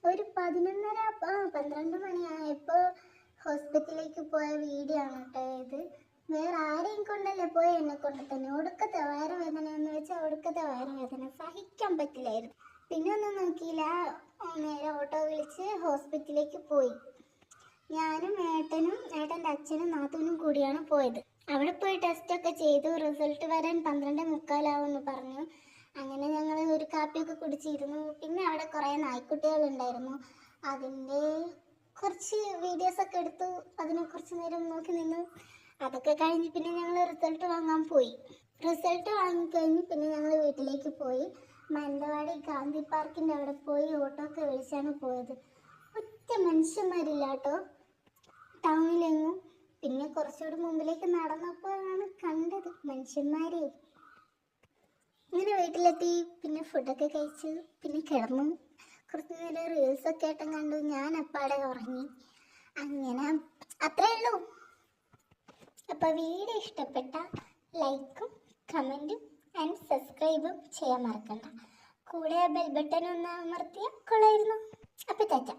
ഒരു 12 മണിയായപ്പോൾ ഹോസ്പിറ്റലിലേക്ക് പോയ വീഡിയോ ആണ് കേട്ടോ ഇത്. വേറെ ആരെയും കൊണ്ടല്ലേ പോയ, എന്നെ കൊണ്ട് തന്നെ. ഒടുക്കത്തെ വയറുവേദന എന്ന് വെച്ചാൽ ഒടുക്കത്തെ വയറുവേദന സഹിക്കാൻ പറ്റില്ലായിരുന്നു. പിന്നെ ഒന്നും നോക്കിയില്ല, നേരെ ഓട്ടോ വിളിച്ച് ഹോസ്പിറ്റലിലേക്ക് പോയി. ഞാനും ഏട്ടൻ്റെ അച്ഛനും നാത്തൂനും കൂടിയാണ് പോയത്. അവിടെ പോയി ടെസ്റ്റൊക്കെ ചെയ്തു. റിസൾട്ട് വരാൻ 12:45 പറഞ്ഞു. അങ്ങനെ ഞങ്ങൾ ഒരു കാപ്പിയൊക്കെ കുടിച്ചിരുന്നു. പിന്നെ അവിടെ കുറേ നായ്ക്കുട്ടികളുണ്ടായിരുന്നു. അതിൻ്റെ കുറച്ച് വീഡിയോസൊക്കെ എടുത്തു. അതിനെ കുറച്ച് നേരം നോക്കി നിന്നു. അതൊക്കെ കഴിഞ്ഞ് പിന്നെ ഞങ്ങൾ റിസൾട്ട് വാങ്ങാൻ പോയി. റിസൾട്ട് വാങ്ങിക്കഴിഞ്ഞ് പിന്നെ ഞങ്ങൾ വീട്ടിലേക്ക് പോയി. മാനന്തവാടി ഗാന്ധി പാർക്കിൻ്റെ അവിടെ പോയി ഓട്ടോ ഒക്കെ വിളിച്ചാണ് പോയത്. ഒറ്റ മനുഷ്യന്മാരില്ല കേട്ടോ ടൗണിലെങ്ങും. പിന്നെ കുറച്ചുകൂടി മുമ്പിലേക്ക് നടന്നപ്പോഴാണ് കണ്ടത് മനുഷ്യന്മാരെ. ഇങ്ങനെ വീട്ടിലെത്തി. പിന്നെ ഫുഡൊക്കെ കഴിച്ചു. പിന്നെ കിടന്നു. കുറച്ച് നേരം റീൽസൊക്കെ ആയിട്ടും കണ്ടു. ഞാൻ അപ്പാടെ ഉറങ്ങി. അങ്ങനെ അത്രേ ഉള്ളൂ. അപ്പോൾ വീഡിയോ ഇഷ്ടപ്പെട്ട ലൈക്കും കമൻറ്റും ആൻഡ് സബ്സ്ക്രൈബും ചെയ്യാൻ മറക്കണ്ട. കൂടെ ബെൽ ബട്ടൺ ഒന്ന് അമർത്തിയാൽ കൊള്ളായിരുന്നു. അപ്പോൾ ടാറ്റ.